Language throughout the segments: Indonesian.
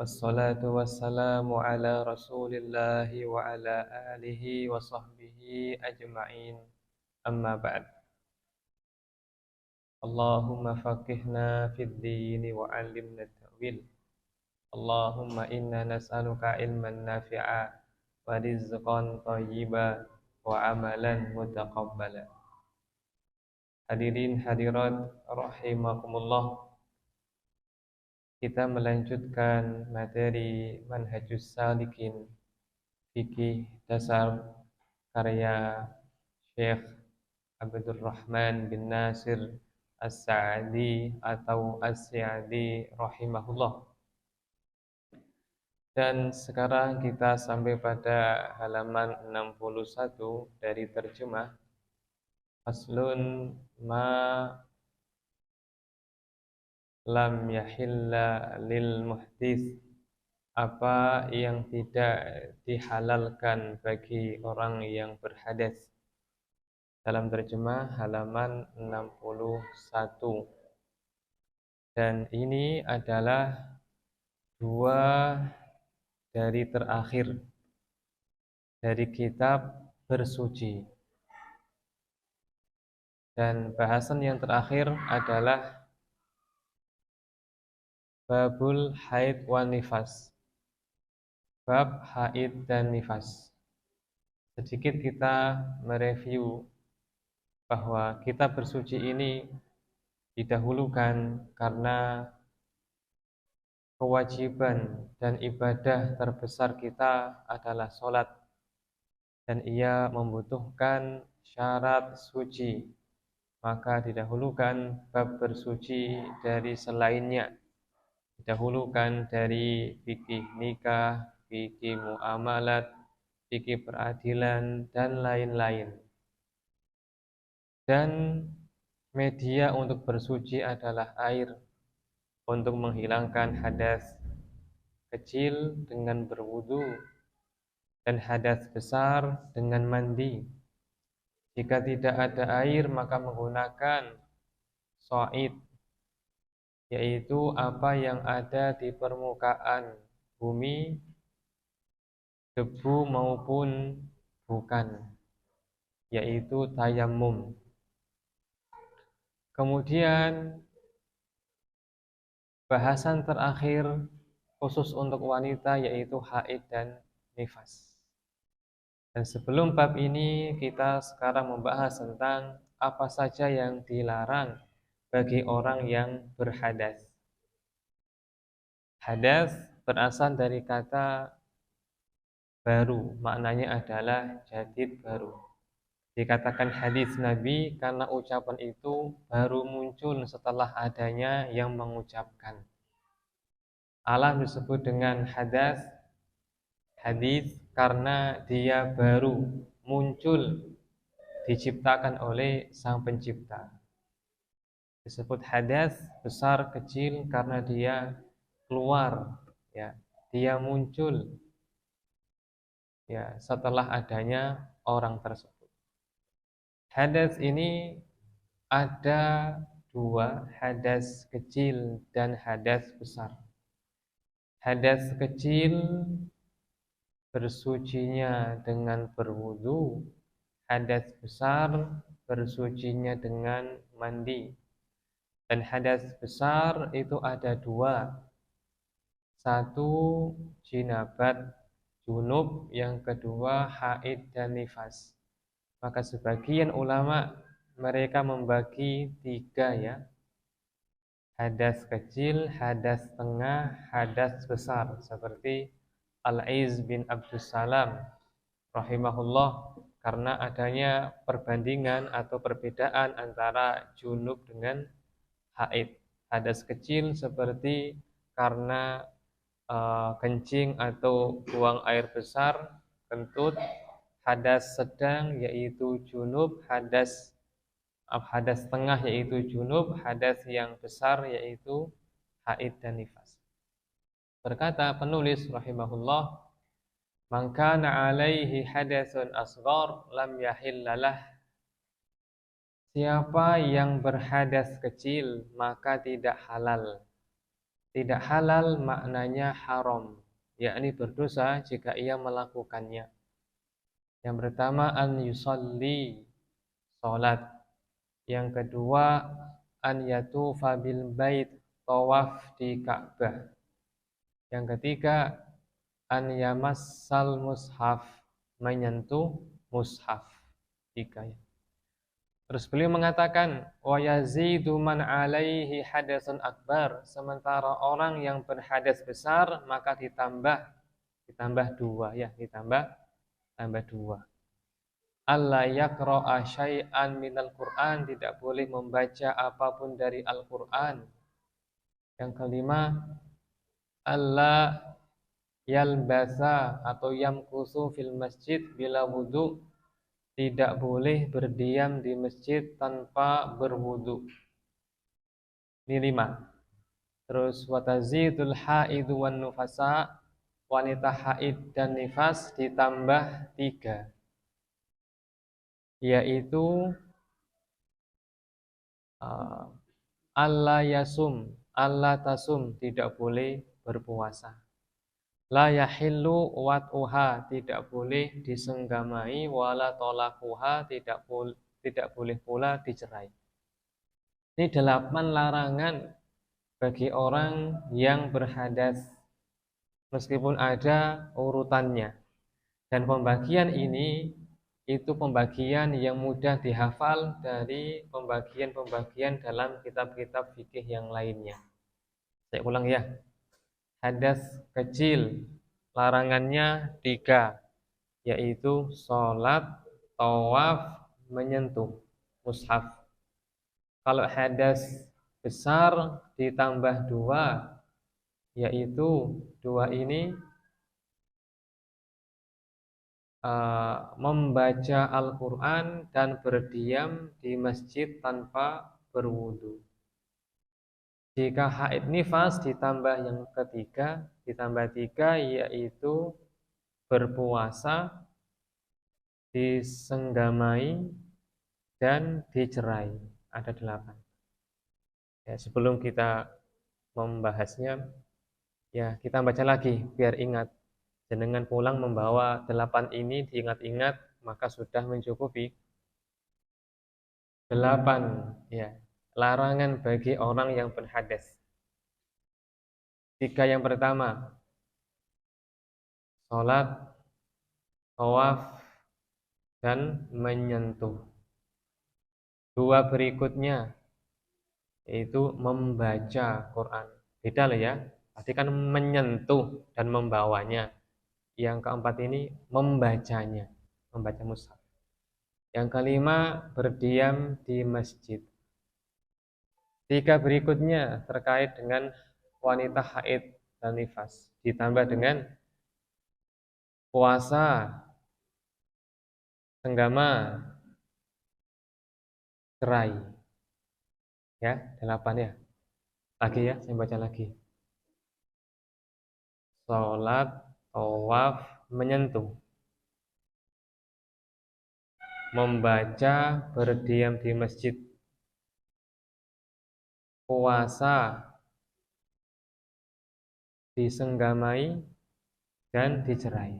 Wassalatu wassalamu ala rasulillahi wa ala alihi wa sahbihi ajma'in. Amma ba'd. Allahumma faqihna fid dini wa 'allimna ta'wil. Allahumma inna nas'aluka ilman nafi'a wa rizqan thayyiba wa amalan mutaqabbala. Hadirin hadirat rahimakumullah. Kita melanjutkan materi Manhajus Salikin Fikih Dasar karya Syekh Abdurrahman bin Nasir As-Sa'di atau As-Sa'di rahimahullah. Dan sekarang kita sampai pada halaman 61 dari terjemah. Faslun ma lam yahilla lil muhdits, apa yang tidak dihalalkan bagi orang yang berhadas. Dalam terjemah halaman 61. Dan ini adalah dua dari terakhir dari kitab bersuci. Dan bahasan yang terakhir adalah babul haid wan nifas. Bab haid dan nifas. Sedikit kita mereview bahwa kitab bersuci ini didahulukan karena kewajiban dan ibadah terbesar kita adalah sholat, dan ia membutuhkan syarat suci, maka didahulukan bab bersuci dari selainnya. Didahulukan dari fikih nikah, fikih muamalat, fikih peradilan, dan lain-lain. Dan media untuk bersuci adalah air, untuk menghilangkan hadas kecil dengan berwudu dan hadas besar dengan mandi. Jika tidak ada air, maka menggunakan sha'id, yaitu apa yang ada di permukaan bumi, debu maupun bukan, yaitu tayammum. Kemudian bahasan terakhir khusus untuk wanita, yaitu haid dan nifas. Dan sebelum bab ini, kita sekarang membahas tentang apa saja yang dilarang bagi orang yang berhadas. Hadas berasal dari kata baru, maknanya adalah jadid, baru. Dikatakan hadis Nabi karena ucapan itu baru muncul setelah adanya yang mengucapkan. Allah disebut dengan hadas, hadis, karena dia baru muncul, diciptakan oleh Sang Pencipta. Disebut hadas, besar kecil, karena dia keluar, ya, dia muncul, ya, setelah adanya orang tersebut. Hadas ini ada dua, hadas kecil dan hadas besar. Hadas kecil bersucinya dengan berwudu, hadas besar bersucinya dengan mandi. Dan hadas besar itu ada dua. Satu jinabat, junub, yang kedua haid dan nifas. Maka sebagian ulama mereka membagi tiga, ya. Hadas kecil, hadas tengah, hadas besar. Seperti Al-Aiz bin Abdussalam rahimahullah, karena adanya perbandingan atau perbedaan antara junub dengan haid. Hadas kecil seperti karena kencing atau buang air besar, kentut. Hadas sedang yaitu junub, hadas tengah yaitu junub, hadas yang besar yaitu haid dan nifas. Berkata penulis rahimahullah, "Man kana 'alaihi hadasun asghar lam yahillalah." Siapa yang berhadas kecil maka tidak halal. Tidak halal maknanya haram, yakni berdosa jika ia melakukannya. Yang pertama an yusalli, salat. Yang kedua an yatufa bil bait, tawaf di Ka'bah. Yang ketiga an yamassal mushaf, menyentuh mushaf. Tiga ya. Terus beliau mengatakan wa yazidu man alaihi hadasun akbar, sementara orang yang berhadas besar maka ditambah dua ya, tambah dua. Alla yaqra'a syai'an minal Qur'an, tidak boleh membaca apapun dari Al-Qur'an. Yang kelima alla yalbasa atau yamkusu fil masjid bila wudu, tidak boleh berdiam di masjid tanpa berwudu. Ini 5. Terus watazidul haidu wan nufasa, wanita haid dan nifas ditambah 3, yaitu alla yasum, alla tasum, tidak boleh berpuasa. La yahillu wat'uha, tidak boleh disenggamai, wala tolakuha, tidak boleh pula dicerai. Ini 8 larangan bagi orang yang berhadas, meskipun ada urutannya. Dan pembagian ini itu pembagian yang mudah dihafal dari pembagian-pembagian dalam kitab-kitab fikih yang lainnya. Saya ulang ya. Hadas kecil larangannya 3, yaitu sholat, tawaf, menyentuh mushaf. Kalau hadas besar ditambah 2, yaitu 2 ini membaca Al-Quran dan berdiam di masjid tanpa berwudu. Jika haid nifas ditambah yang ketiga, ditambah 3, yaitu berpuasa, disenggamai, dan dicerai. Ada 8. Ya, sebelum kita membahasnya, ya kita baca lagi biar ingat. Dengan pulang membawa 8 ini diingat-ingat, maka sudah mencukupi. 8 ya, larangan bagi orang yang berhadas. 3 yang pertama, sholat, tawaf, dan menyentuh. 2 berikutnya, yaitu membaca Quran. Beda loh ya, tadi kan menyentuh dan membawanya. Yang keempat ini membacanya, membaca mushaf. Yang kelima, berdiam di masjid. 3 berikutnya terkait dengan wanita haid dan nifas, ditambah dengan puasa, senggama, cerai. Ya, 8 ya. Lagi ya, saya baca lagi. Sholat, tawaf, menyentuh, membaca, berdiam di masjid, puasa, disenggamai, dan dicerai.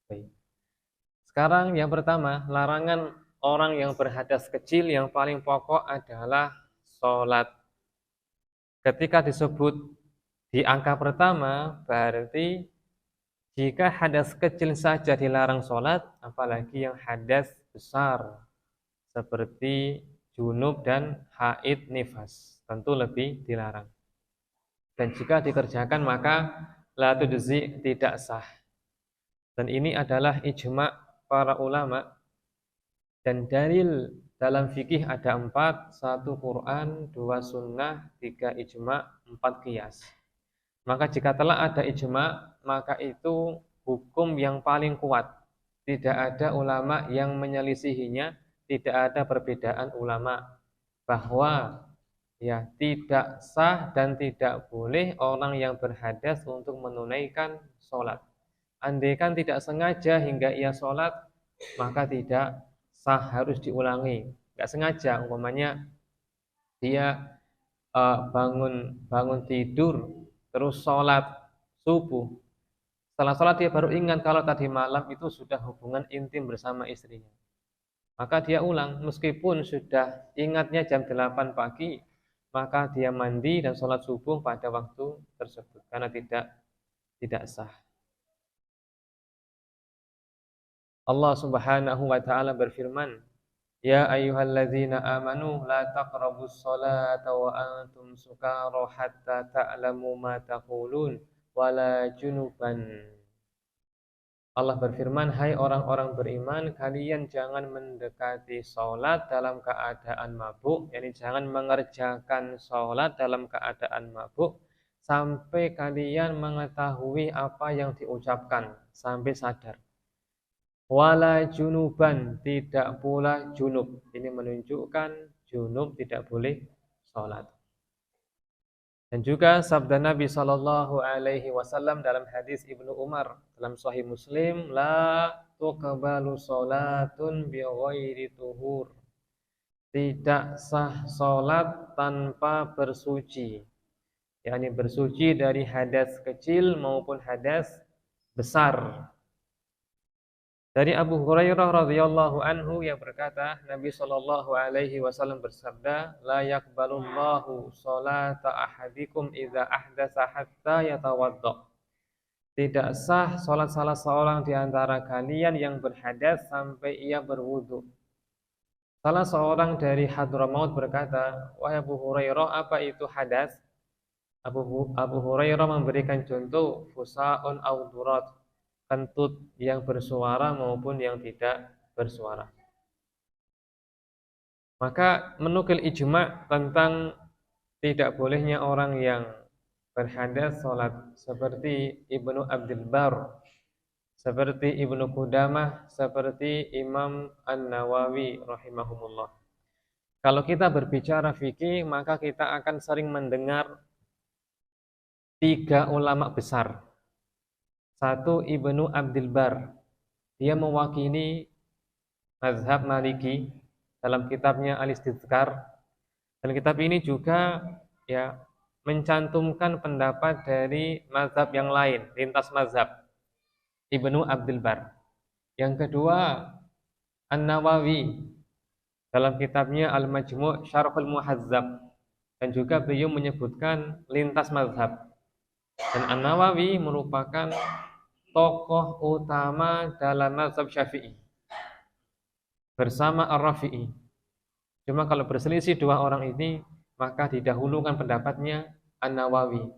Baik. Sekarang yang pertama, larangan orang yang berhadas kecil yang paling pokok adalah sholat. Ketika disebut di angka pertama, berarti jika hadas kecil saja dilarang sholat, apalagi yang hadas besar seperti junub dan haid nifas, tentu lebih dilarang. Dan jika dikerjakan maka la tudzi, tidak sah. Dan ini adalah ijma' para ulama. Dan dalil dalam fikih ada 4, 1 Quran, 2 sunnah, 3 ijma', 4 qiyas. Maka jika telah ada ijma', maka itu hukum yang paling kuat. Tidak ada ulama yang menyelisihinya, tidak ada perbedaan ulama bahwa ya tidak sah dan tidak boleh orang yang berhadas untuk menunaikan sholat. Andaikan tidak sengaja hingga ia sholat, maka tidak sah, harus diulangi. Nggak sengaja, umpamanya dia bangun tidur terus sholat subuh. Setelah sholat dia baru ingat kalau tadi malam itu sudah hubungan intim bersama istrinya. Maka dia ulang, meskipun sudah ingatnya jam 8 pagi, maka dia mandi dan sholat subuh pada waktu tersebut, karena tidak sah. Allah Subhanahu wa taala berfirman, "Ya ayyuhalladzina amanu la taqrabus sholata wa antum sukara hatta ta'lamu ma taqulun wala junuban." Allah berfirman, "Hai orang-orang beriman, kalian jangan mendekati sholat dalam keadaan mabuk, yakni jangan mengerjakan sholat dalam keadaan mabuk sampai kalian mengetahui apa yang diucapkan, sampai sadar. Wala junuban, tidak pula junub." Ini menunjukkan junub tidak boleh sholat. Dan juga sabda Nabi Shallallahu Alaihi Wasallam dalam hadis Ibnu Umar dalam Sahih Muslim, la tuqbalu sholatun bi ghairi tuhur. Tidak sah sholat tanpa bersuci, yakni bersuci dari hadas kecil maupun hadas besar. Dari Abu Hurairah radhiyallahu anhu yang berkata, Nabi Shallallahu alaihi wasallam bersabda, "La yaqbalullahu sholata ahadikum idza ahdatsa hatta yatawadda." Tidak sah salat salah seorang di antara kalian yang berhadas sampai ia berwudu. Salah seorang dari Hadramaut berkata, "Wahai Abu Hurairah, apa itu hadas?" Abu Hurairah memberikan contoh, fusaun au durat, kentut yang bersuara maupun yang tidak bersuara. Maka menukil ijma' tentang tidak bolehnya orang yang berhadas sholat seperti Ibnu Abdul Bar, seperti Ibnu Qudamah, seperti Imam An-Nawawi rahimahumullah. Kalau kita berbicara fikih, maka kita akan sering mendengar 3 ulama besar. Satu, Ibnu Abdul Bar. Dia mewakili mazhab Maliki dalam kitabnya Al-Istidhkar. Dan kitab ini juga ya mencantumkan pendapat dari mazhab yang lain, lintas mazhab. Ibnu Abdul Bar. Yang kedua, An-Nawawi dalam kitabnya Al-Majmu' Syarhul Muhazzab. Dan juga beliau menyebutkan lintas mazhab. Dan An-Nawawi merupakan tokoh utama dalam mazhab Syafi'i bersama Ar-Rafi'i. Cuma kalau berselisih 2 orang ini, maka didahulukan pendapatnya An-Nawawi.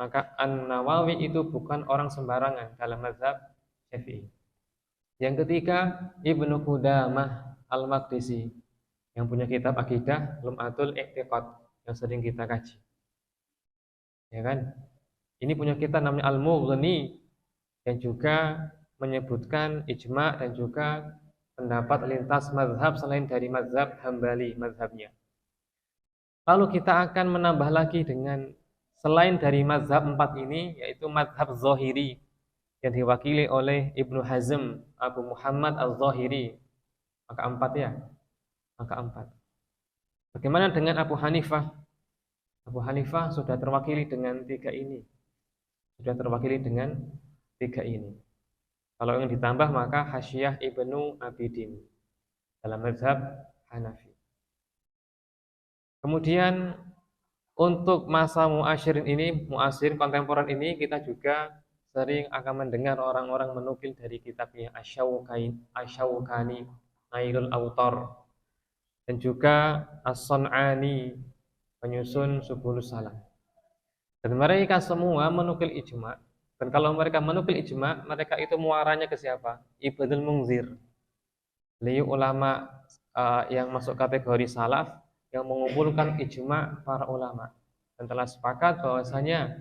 Maka An-Nawawi itu bukan orang sembarangan dalam mazhab Syafi'i. Yang ketiga, Ibnu Qudamah Al-Maqdisi yang punya kitab akidah Lum'atul I'tiqad yang sering kita kaji. Ya kan? Ini punya kitab namanya Al-Mughni yang juga menyebutkan ijma' dan juga pendapat lintas mazhab selain dari mazhab Hambali mazhabnya. Lalu kita akan menambah lagi dengan selain dari mazhab 4 ini, yaitu mazhab Zahiri yang diwakili oleh Ibnu Hazm, Abu Muhammad Al-Zahiri. Maka 4 ya. Maka 4. Bagaimana dengan Abu Hanifah? Abu Hanifah sudah terwakili dengan 3 ini. Sudah terwakili dengan 3 ini. Kalau yang ditambah maka Hasyiah Ibnu Abidin dalam mazhab Hanafi. Kemudian untuk masa muasyirin ini, muasyirin kontemporer ini, kita juga sering akan mendengar orang-orang menukil dari kitabnya Asy-Syaukani Nailul Autar dan juga As-Sun'ani penyusun Subulus Salam. Dan mereka semua menukil ijma'. Dan kalau mereka menukil ijma', mereka itu muaranya ke siapa? Ibnul Munzir. Beliau ulama yang masuk kategori salaf yang mengumpulkan ijma' para ulama. Dan telah sepakat bahwasanya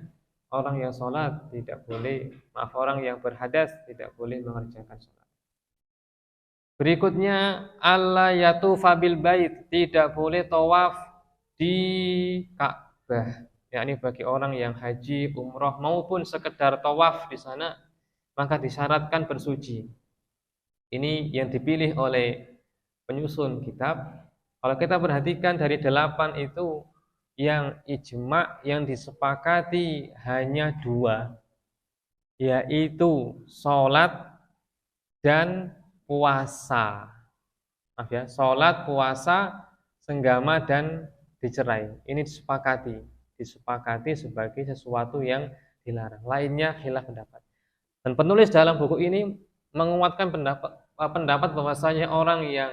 orang yang sholat tidak boleh, orang yang berhadas tidak boleh mengerjakan sholat. Berikutnya, alla yatufa bil bait, tidak boleh tawaf di Ka'bah. Yakni bagi orang yang haji, umroh maupun sekedar tawaf di sana, maka disyaratkan bersuci. Ini yang dipilih oleh penyusun kitab. Kalau kita perhatikan dari 8 itu, yang ijma yang disepakati hanya dua, yaitu sholat dan puasa. Maaf ya, sholat, puasa, senggama, dan dicerai. Ini disepakati sebagai sesuatu yang dilarang. Lainnya khilaf pendapat. Dan penulis dalam buku ini menguatkan pendapat bahwasanya orang yang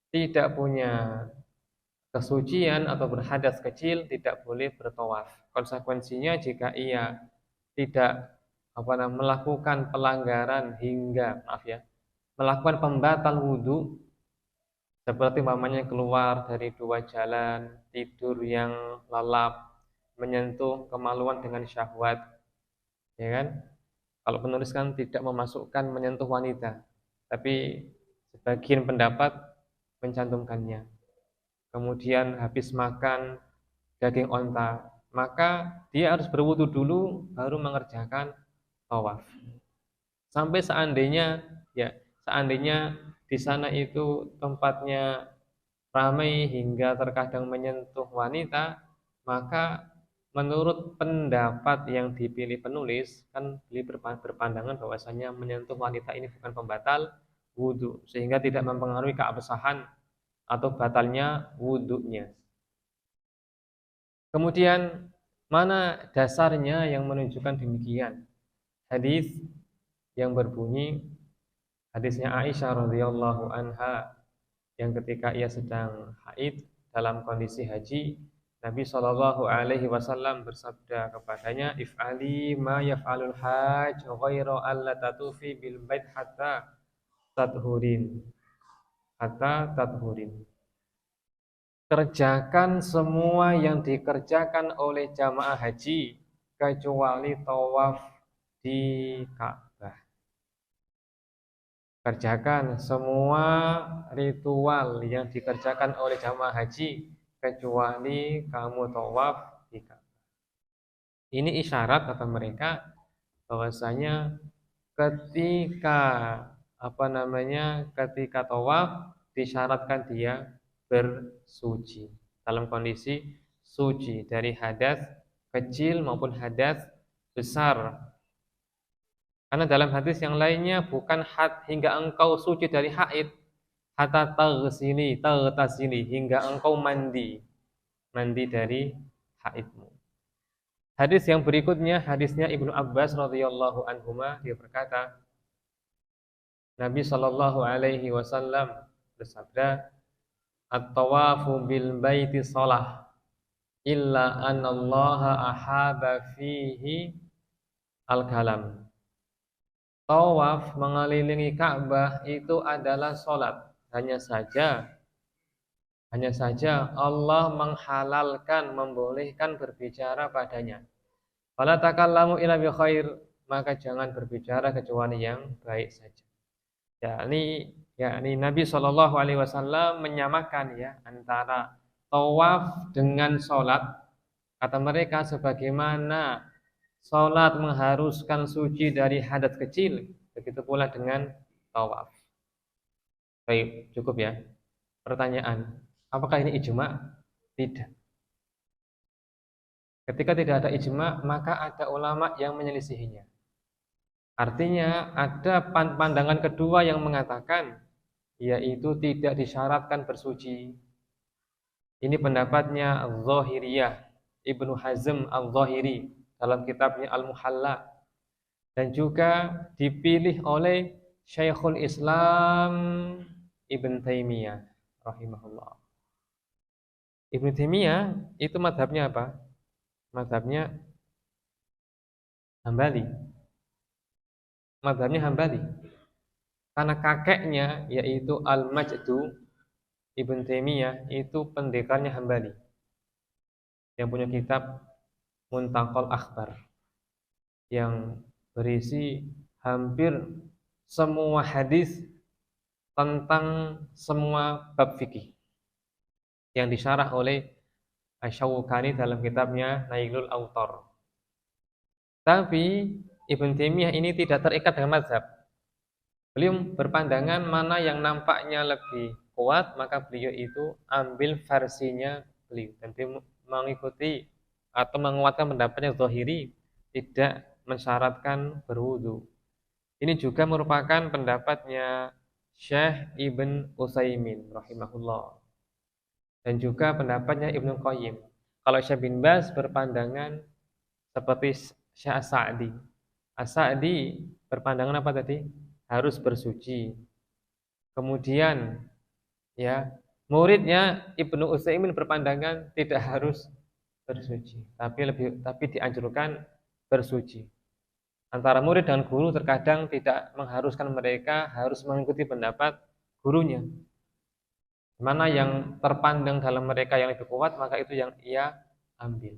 tidak punya kesucian atau berhadas kecil tidak boleh bertawaf. Konsekuensinya jika ia tidak melakukan pelanggaran hingga melakukan pembatal wudhu, seperti umpamanya keluar dari dua jalan, tidur yang lalap, menyentuh kemaluan dengan syahwat, ya kan? Kalau penulis kan tidak memasukkan menyentuh wanita, tapi sebagian pendapat mencantumkannya. Kemudian habis makan daging onta, maka dia harus berwudu dulu baru mengerjakan tawaf. Sampai seandainya di sana itu tempatnya ramai hingga terkadang menyentuh wanita, maka menurut pendapat yang dipilih penulis kan berpandangan bahwasanya menyentuh wanita ini bukan pembatal wudhu, sehingga tidak mempengaruhi keabsahan atau batalnya wudhunya. Kemudian mana dasarnya yang menunjukkan demikian? Hadis yang berbunyi, hadisnya Aisyah radhiyallahu anha, yang ketika ia sedang haid dalam kondisi haji, Nabi Shallallahu alaihi wasallam bersabda kepadanya, if'ali ma yaf'alul hajj ghaira alla tatufi bil bait hatta tadhurin. Kerjakan semua yang dikerjakan oleh jamaah haji kecuali tawaf di Ka'bah. Kerjakan semua ritual yang dikerjakan oleh jamaah haji kecuali kamu tawaf di Ka'bah. Ini isyarat kata mereka bahwasanya ketika ketika tawaf disyaratkan dia bersuci dalam kondisi suci dari hadas kecil maupun hadas besar. Karena dalam hadis yang lainnya bukan hingga engkau suci dari haid, hatta taghtasili hingga engkau mandi dari haidmu. Hadis yang berikutnya hadisnya Ibnu Abbas radhiyallahu anhuma, dia berkata, Nabi sallallahu alaihi wasallam bersabda, at-tawafu bil baiti shalah illa anallaha ahaba fihi al-kalam. Tawaf mengelilingi Ka'bah itu adalah salat. Hanya saja Allah menghalalkan, membolehkan berbicara padanya. Fala takallamu illa bi khair, maka jangan berbicara kecuali yang baik saja. Yakni Nabi Shallallahu alaihi wasallam menyamakan antara tawaf dengan sholat. Kata mereka, sebagaimana sholat mengharuskan suci dari hadas kecil, begitu pula dengan tawaf. Baik, cukup ya. Pertanyaan, apakah ini ijma'? Tidak. Ketika tidak ada ijma', maka ada ulama yang menyelisihinya. Artinya ada pandangan kedua yang mengatakan, yaitu tidak disyaratkan bersuci. Ini pendapatnya Al-Zahiriyah, Ibnu Hazm Al-Zahiri dalam kitabnya Al-Muhalla, dan juga dipilih oleh Syekhul Islam Ibn Taimiyah rahimahullah. Ibn Taimiyah itu mazhabnya apa? Mazhabnya Hambali. Karena kakeknya yaitu Al-Majdu Ibn Taimiyah itu pendekarnya Hambali yang punya kitab Muntaqal Akhbar yang berisi hampir semua hadis tentang semua bab fikih yang disyarah oleh Asy-Syaukani dalam kitabnya Nailul Autar. Tapi Ibn Taimiyah ini tidak terikat dengan mazhab. Beliau berpandangan mana yang nampaknya lebih kuat, maka beliau itu ambil versinya beliau. Dan beliau mengikuti atau menguatkan pendapatnya Zahiri tidak mensyaratkan berwudu. Ini juga merupakan pendapatnya Syekh Ibn Utsaimin rahimahullah dan juga pendapatnya Ibnu Qayyim. Kalau Syekh bin Baz berpandangan seperti Syekh As-Sa'di. As-Sa'di berpandangan apa tadi? Harus bersuci. Kemudian ya, muridnya Ibnu Utsaimin berpandangan tidak harus bersuci, tapi dianjurkan bersuci. Antara murid dan guru terkadang tidak mengharuskan mereka harus mengikuti pendapat gurunya. Mana yang terpandang dalam mereka yang lebih kuat, maka itu yang ia ambil.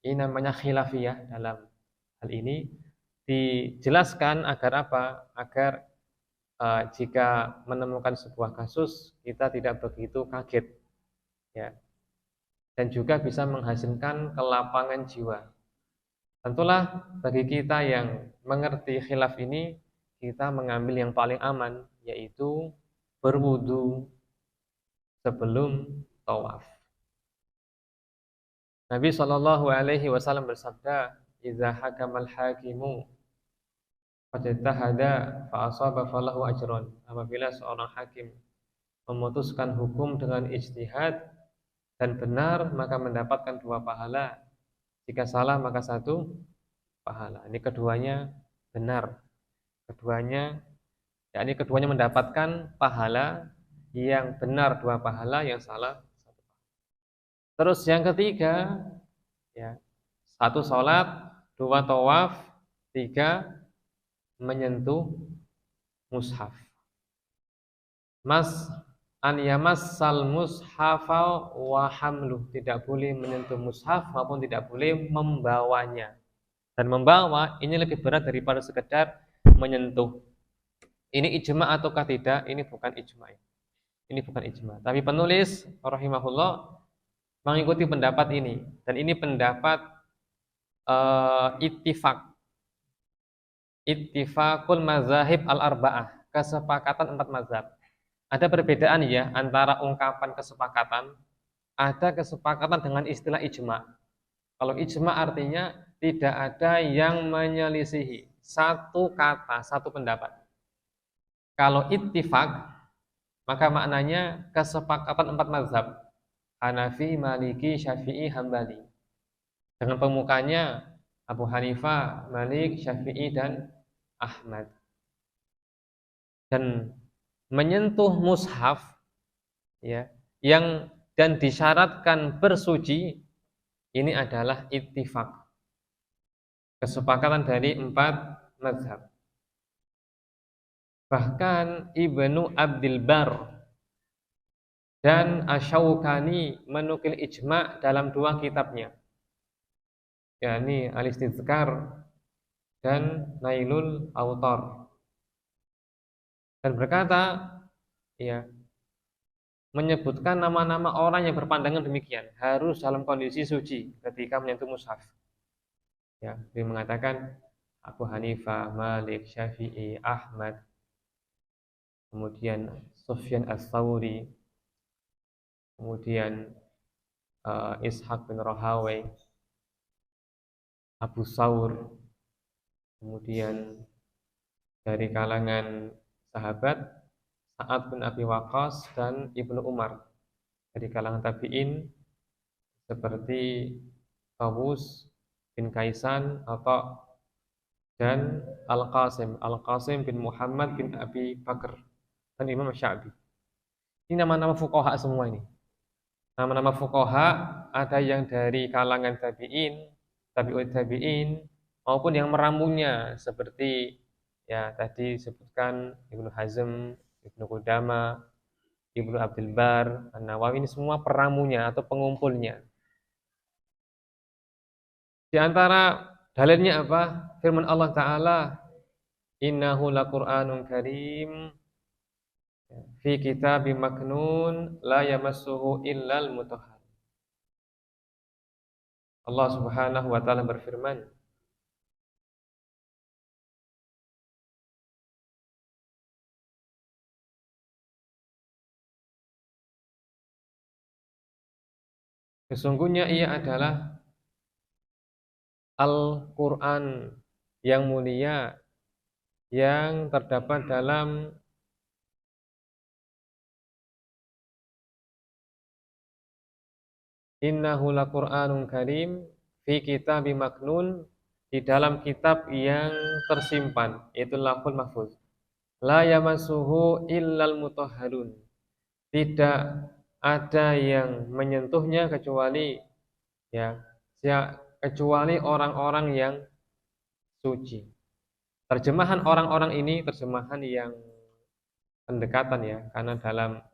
Ini namanya khilafiyah. Dalam hal ini dijelaskan agar apa? Agar jika menemukan sebuah kasus kita tidak begitu kaget, ya, dan juga bisa menghasilkan kelapangan jiwa. Tentulah bagi kita yang mengerti khilaf ini, kita mengambil yang paling aman, yaitu berwudu sebelum tawaf. Nabi Shallallahu Alaihi Wasallam bersabda, "Idza hakamal hakimu fajtahada fa asaba falahu ajrun." Apabila seorang hakim memutuskan hukum dengan ijtihad dan benar, maka mendapatkan 2 pahala. Jika salah maka 1 pahala. Ini keduanya benar. Keduanya mendapatkan pahala, yang benar 2 pahala, yang salah 1 pahala. Terus yang ketiga, ya, 1 sholat, 2 tawaf, 3 menyentuh mushaf. An yamassal mushafa wa hamluh, tidak boleh menyentuh mushaf maupun tidak boleh membawanya. Dan membawa ini lebih berat daripada sekedar menyentuh. Ini ijma ataukah tidak? Ini bukan ijma. Ini bukan ijma. Tapi penulis rahimahullah mengikuti pendapat ini, dan ini pendapat ittifaqul mazahib al-arba'ah, kesepakatan 4 mazhab. Ada perbedaan ya antara ungkapan kesepakatan, ada kesepakatan dengan istilah ijma. Kalau ijma artinya tidak ada yang menyelisihi, satu kata, satu pendapat. Kalau ittifaq, maka maknanya kesepakatan 4 mazhab, Hanafi, Maliki, Syafi'i, Hambali. Dengan pemukanya Abu Hanifah, Malik, Syafi'i, dan Ahmad. Dan menyentuh mushaf, ya, dan disyaratkan bersuci, ini adalah ittifaq, kesepakatan dari 4 mazhab. Bahkan Ibnu Abdil Bar dan Asy-Syaukani menukil ijma' dalam 2 kitabnya, yakni Al-Istizkar dan Nailul Autar, dan berkata, ya, menyebutkan nama-nama orang yang berpandangan demikian harus dalam kondisi suci ketika menyentuh mushaf. Ya, dia mengatakan Abu Hanifah, Malik, Syafi'i, Ahmad, kemudian Sufyan Ats-Tsauri, kemudian Ishaq bin Rahawai, Abu Saur, kemudian dari kalangan sahabat Sa'ad bin Abi Waqqas dan Ibnu Umar, dari kalangan tabi'in seperti Tawus bin Kaisan atau dan Al-Qasim bin Muhammad bin Abi Bakr dan Imam Syafi'i. Ini nama-nama fuqaha semua ini. Nama-nama fuqaha ada yang dari kalangan tabi'in, tabi'ut tabi'in, maupun yang meramunya seperti ya tadi disebutkan Ibnu Hazm, Ibnu Qudamah, Ibnu Abdul Bar, An-Nawawi, ini semua peramunya atau pengumpulnya. Di antara dalilnya apa? Firman Allah Ta'ala, innahu laqur'anun karim fi kitabim maknun la yamassuhu illal mutahhar. Allah Subhanahu wa taala berfirman, Sesungguhnya ia adalah Al-Quran yang mulia yang terdapat dalam Innahu laqur'anun karim fi kitabim maknun, di dalam kitab yang tersimpan, yaitu Lauhul Mahfuz. La yamassuhu illal mutahharun. Tidak ada yang menyentuhnya kecuali ya, kecuali orang-orang yang suci. Terjemahan orang-orang ini terjemahan yang pendekatan ya, karena dalam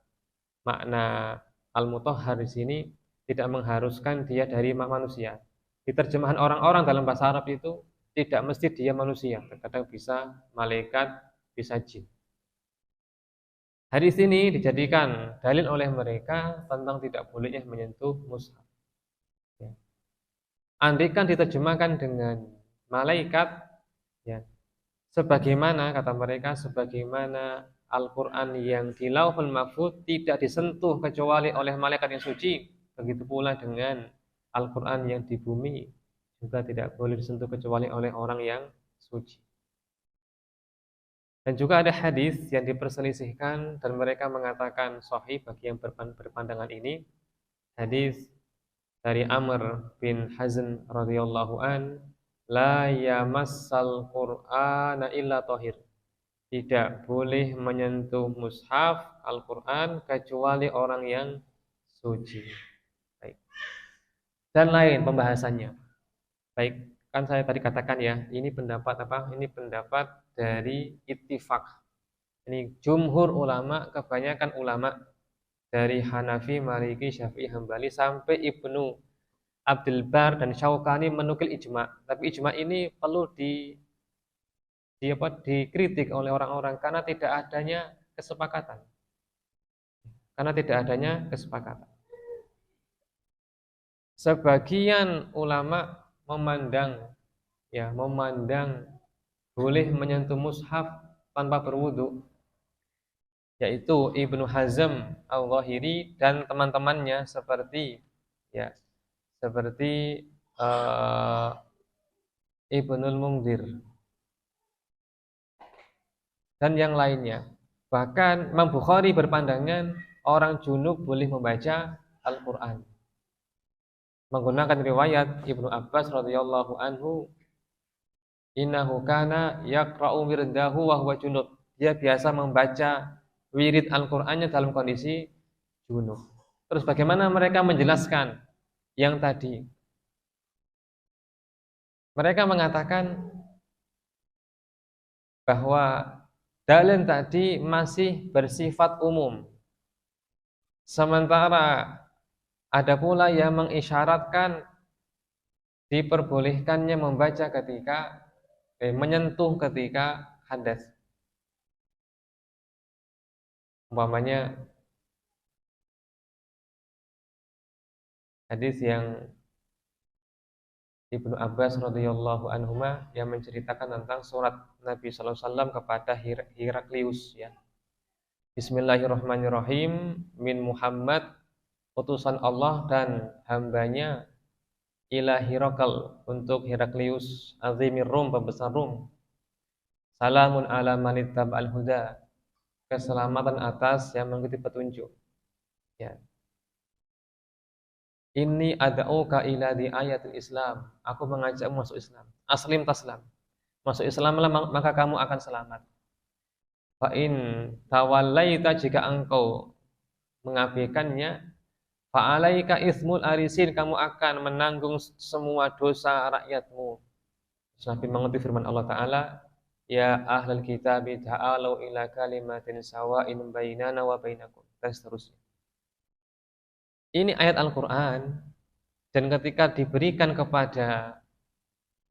makna al-mutahhar di sini tidak mengharuskan dia dari manusia. Di terjemahan orang-orang dalam bahasa Arab itu tidak mesti dia manusia, terkadang bisa malaikat, bisa jin. Hadis ini dijadikan dalil oleh mereka tentang tidak bolehnya menyentuh mushaf. Ya. Andaikan diterjemahkan dengan malaikat, ya, sebagaimana kata mereka, sebagaimana Al-Quran yang di Lauhul Mahfuz tidak disentuh kecuali oleh malaikat yang suci, begitu pula dengan Al-Quran yang di bumi juga tidak boleh disentuh kecuali oleh orang yang suci. Dan juga ada hadis yang diperselisihkan dan mereka mengatakan sahih bagi yang berpandangan ini. Hadis dari Amr bin Hazm radhiyallahu an, la yamassal Qur'ana illa tahir. Tidak boleh menyentuh mushaf Al-Quran kecuali orang yang suci. Baik. Dan lain pembahasannya. Baik, kan saya tadi katakan ya, ini pendapat apa? Ini pendapat dari ittifaq. Ini jumhur ulama, kebanyakan ulama dari Hanafi, Maliki, Syafi'i, Hambali sampai Ibnu Abdul Bar dan Syaukani menukil ijma. Tapi ijma ini perlu dikritik oleh orang-orang karena tidak adanya kesepakatan. Karena tidak adanya kesepakatan. Sebagian ulama memandang boleh menyentuh mushaf tanpa berwudu, yaitu Ibnu Hazm Al-Zahiri dan teman-temannya seperti Ibnul Mungdir dan yang lainnya. Bahkan Imam Bukhari berpandangan orang junub boleh membaca Al-Quran menggunakan riwayat Ibnu Abbas radhiyallahu anhu, innahu kana yaqra'u wirdahu wa huwa junub. Dia biasa membaca wirid Al-Qur'annya dalam kondisi junub. Terus bagaimana mereka menjelaskan yang tadi? Mereka mengatakan bahwa dalil tadi masih bersifat umum. Sementara ada pula yang mengisyaratkan diperbolehkannya membaca ketika menyentuh ketika hadas. Umpamanya hadis yang Ibnu Abbas radhiyallahu anhuma yang menceritakan tentang surat Nabi sallallahu alaihi wasallam kepada Heraklius ya. Bismillahirrahmanirrahim, min Muhammad, utusan Allah dan hambanya, ila Herakl, untuk Heraklius, azimir Rum, pembesar Rum. Salamun ala manittaba'al huda, keselamatan atas yang mengikuti petunjuk. Ya. Inni ad'uka ila di ayatul Islam. Aku mengajakmu masuk Islam. Aslim taslam. Masuk Islamlah maka kamu akan selamat. Fa in tawallaita, jika engkau mengabaikannya, fa alaika ismul arisin, kamu akan menanggung semua dosa rakyatmu. Nabi mengutip firman Allah Ta'ala, ya ahlal kitabi ta'alau ila kalimatin sawa'in bainana wa bainakum, dan seterusnya. Ini ayat Al-Quran, dan ketika diberikan kepada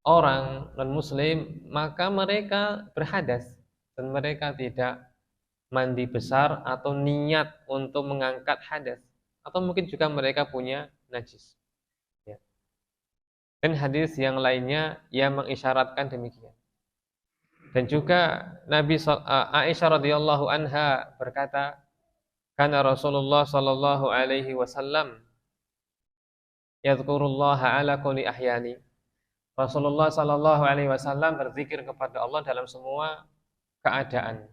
orang non-muslim, maka mereka berhadas, dan mereka tidak mandi besar atau niat untuk mengangkat hadas, atau mungkin juga mereka punya najis. Ya. Dan hadis yang lainnya yang mengisyaratkan demikian. Dan juga Aisyah radhiyallahu anha berkata, karena Rasulullah sallallahu alaihi wasallam yadhkurullaha ala kulli ahyani. Rasulullah sallallahu alaihi wasallam berzikir kepada Allah dalam semua keadaan.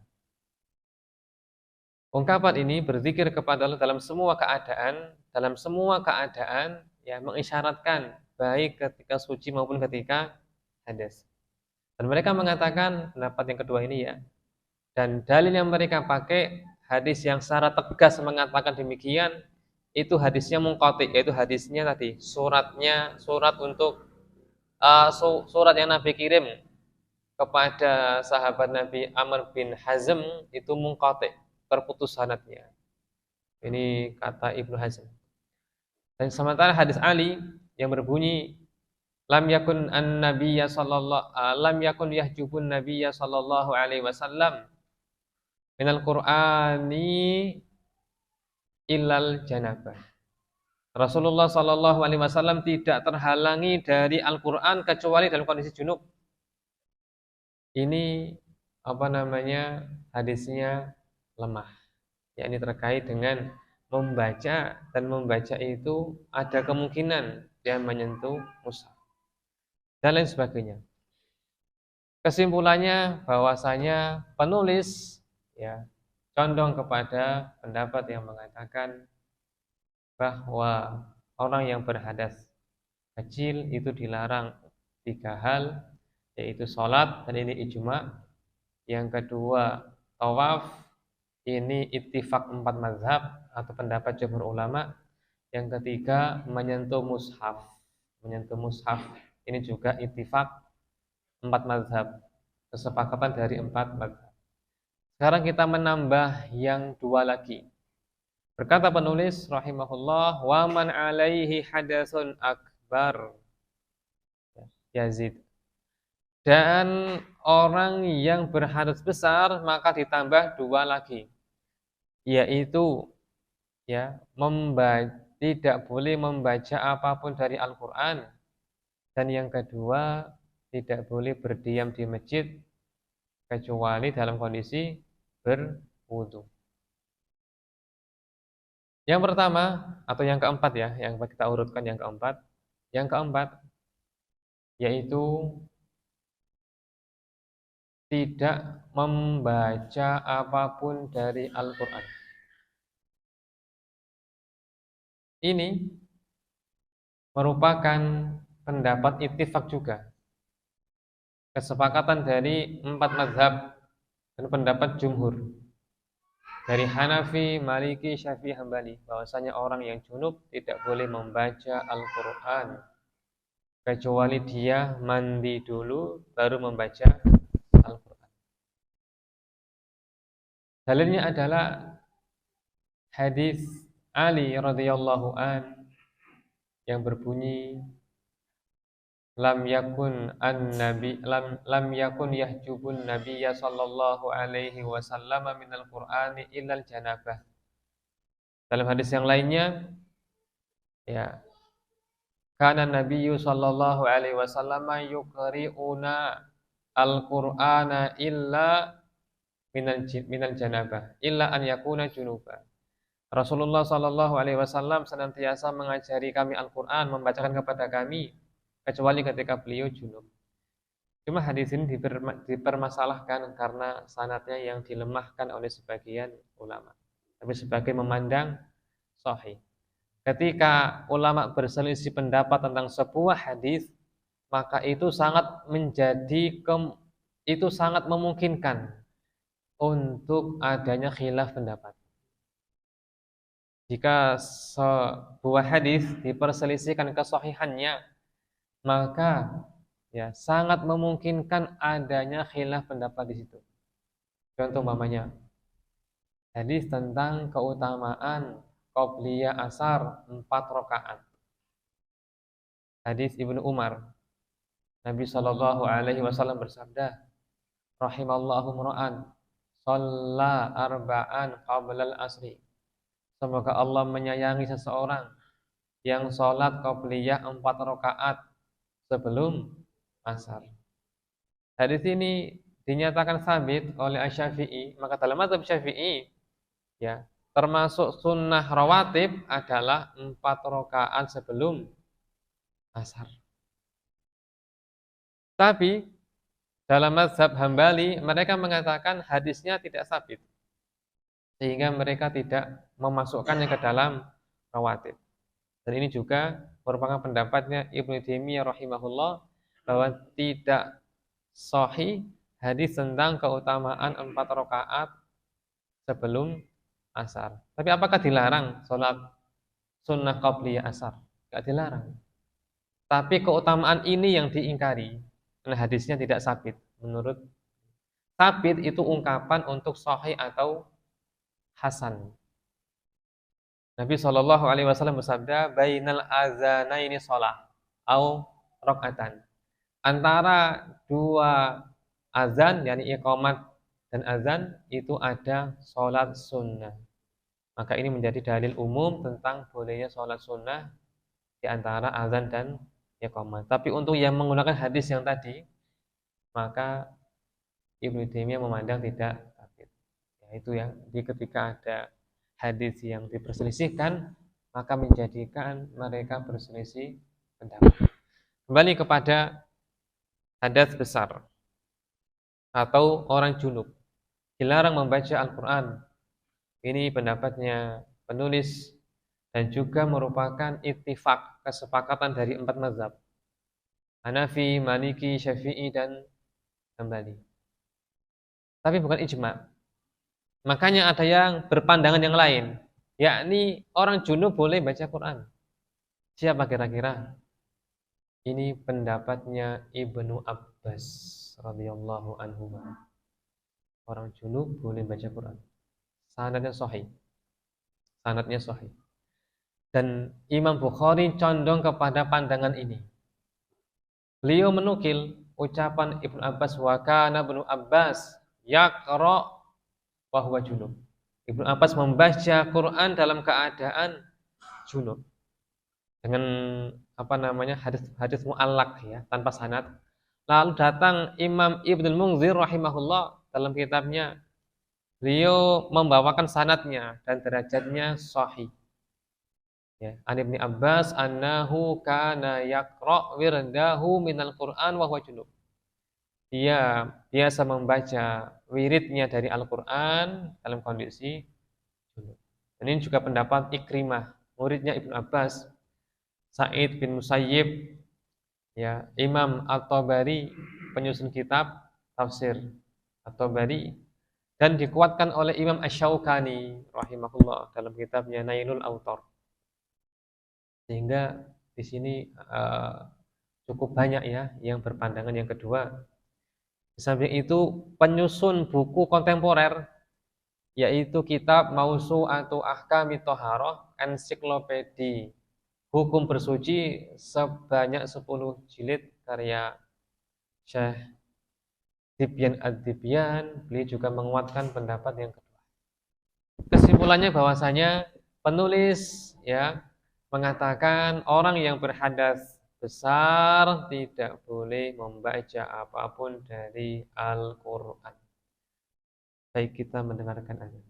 Ungkapan ini berzikir kepada Allah dalam semua keadaan ya mengisyaratkan baik ketika suci maupun ketika hadas. Dan mereka mengatakan pendapat yang kedua ini ya. Dan dalil yang mereka pakai hadis yang secara tegas mengatakan demikian itu hadisnya munqati, yaitu hadisnya tadi surat yang Nabi kirim kepada sahabat Nabi Amr bin Hazm itu munqati, terputus sanadnya. Ini kata Ibnu Hazm. Dan sementara hadis Ali yang berbunyi lam yakun yahjubun nabiyya sallallahu alaihi wasallam minal qur'ani illal janabah. Rasulullah sallallahu alaihi wasallam tidak terhalangi dari Al-Qur'an kecuali dalam kondisi junub. Ini hadisnya lemah. Yakni terkait dengan membaca, dan membaca itu ada kemungkinan dia menyentuh mushaf dan lain sebagainya. Kesimpulannya bahwasanya penulis ya condong kepada pendapat yang mengatakan bahwa orang yang berhadas kecil itu dilarang 3 hal, yaitu sholat, dan ini ijma. Yang kedua tawaf, ini ittifaq 4 mazhab atau pendapat jumhur ulama. Yang ketiga menyentuh mushaf, ini juga ittifaq 4 mazhab, kesepakatan dari 4 mazhab. Sekarang kita menambah yang 2 lagi. Berkata penulis rahimahullah, wa man alaihi hadasun akbar yazid. Dan orang yang berhadas besar maka ditambah 2 lagi, yaitu ya tidak boleh membaca apapun dari Al-Qur'an, dan yang kedua tidak boleh berdiam di masjid kecuali dalam kondisi berwudu. Yang pertama atau yang keempat ya, yang kita urutkan yang keempat. Yang keempat yaitu tidak membaca apapun dari Al-Qur'an. Ini merupakan pendapat ittifaq juga, kesepakatan dari 4 mazhab dan pendapat jumhur dari Hanafi, Maliki, Syafi'i, Hambali, bahwasanya orang yang junub tidak boleh membaca Al-Qur'an kecuali dia mandi dulu baru membaca Al-Qur'an. Dalilnya adalah hadis Ali radhiyallahu an yang berbunyi lam yakun yahjubun nabiyya sallallahu alaihi wasallam minal qur'ani illal janabah. Dalam hadis yang lainnya ya, kana nabiyyu sallallahu alaihi wasallam yuqri'una al-qur'ana illa minal janabah illa an yakuna junuba. Rasulullah sallallahu alaihi wasallam senantiasa mengajari kami Al-Qur'an, membacakan kepada kami kecuali ketika beliau junub. Cuma hadis ini dipermasalahkan karena sanadnya yang dilemahkan oleh sebagian ulama. Tapi sebagai memandang sahih. Ketika ulama berselisih pendapat tentang sebuah hadis, maka itu sangat memungkinkan untuk adanya khilaf pendapat. Jika sebuah hadis diperselisihkan kesahihannya, maka ya sangat memungkinkan adanya khilaf pendapat di situ. Contoh umpamanya hadis tentang keutamaan qobliyah asar 4 rakaat. Hadis Ibnu Umar. Nabi sallallahu alaihi wasallam bersabda, rahimallahu mura'an shalla arba'an qablal asri. Semoga Allah menyayangi seseorang yang sholat qobliyah 4 rakaat sebelum asar. Hadis ini dinyatakan sabit oleh Asy-Syafi'i, maka dalam mazhab Syafi'i ya, termasuk sunnah rawatib adalah 4 rakaat sebelum asar. Tapi dalam mazhab Hambali mereka mengatakan hadisnya tidak sabit, sehingga mereka tidak memasukkannya ke dalam rawatib. Dan ini juga merupakan pendapatnya Ibnu Taimiyah rahimahullah, bahwa tidak sahih hadis tentang keutamaan 4 rakaat sebelum asar. Tapi apakah dilarang sholat sunnah qabliyah asar? Tidak dilarang. Tapi keutamaan ini yang diingkari. Karena hadisnya tidak sabit. Menurut sabit itu ungkapan untuk sahih atau hasan. Nabi Shallallahu Alaihi Wasallam bersabda, "Bainal azanaini sholah, au rokatan." Antara dua azan, yakni iqamat dan azan, itu ada sholat sunnah. Maka ini menjadi dalil umum tentang bolehnya sholat sunnah di antara azan dan iqamat. Tapi untuk yang menggunakan hadis yang tadi, maka Ibnu Taimiyah memandang tidak sabit. Yaitu ya, ketika ada hadis yang diperselisihkan, maka menjadikan mereka berselisih pendapat. Kembali kepada hadas besar atau orang junub, dilarang membaca Al-Quran. Ini pendapatnya penulis dan juga merupakan ittifaq, kesepakatan dari 4 mazhab, Hanafi, Maliki, Syafi'i, dan Hambali. Tapi bukan ijma'. Makanya ada yang berpandangan yang lain, yakni orang junub boleh baca Quran. Siapa kira-kira? Ini pendapatnya Ibnu Abbas radhiyallahu anhu. Orang junub boleh baca Quran. Sanadnya sahih. Sanadnya sahih. Dan Imam Bukhari condong kepada pandangan ini. Beliau menukil ucapan Ibnu Abbas, wa kana Ibnu Abbas yaqra wa huwa junub. Ibnu Abbas membaca Quran dalam keadaan junub. Dengan hadis mu'allaq ya, tanpa sanad. Lalu datang Imam Ibnul Munzir rahimahullah dalam kitabnya, beliau membawakan sanadnya dan derajatnya sahih. Ya, An Ibnu Abbas annahu kana yaqra wirdahu minal Qur'an wa huwa junub. Dia biasa membaca wiridnya dari Al-Qur'an dalam kondisi junub. Dan ini juga pendapat Ikrimah, muridnya Ibnu Abbas, Sa'id bin Musayyib, ya, Imam At-Tabari, penyusun kitab tafsir At-Tabari, dan dikuatkan oleh Imam Asy-Syaukani rahimahullah dalam kitabnya Nailul Awtar. Sehingga di sini cukup banyak ya yang berpandangan yang kedua. Di samping itu penyusun buku kontemporer, yaitu kitab Mawsu'atu Ahkamit Thaharah, ensiklopedi hukum bersuci sebanyak 10 jilid karya Syekh Tibyan Ad-Dibyan, beliau juga menguatkan pendapat yang kedua. Kesimpulannya bahwasanya penulis ya mengatakan orang yang berhadas besar tidak boleh membaca apapun dari Al-Quran. Baik, kita mendengarkan azan.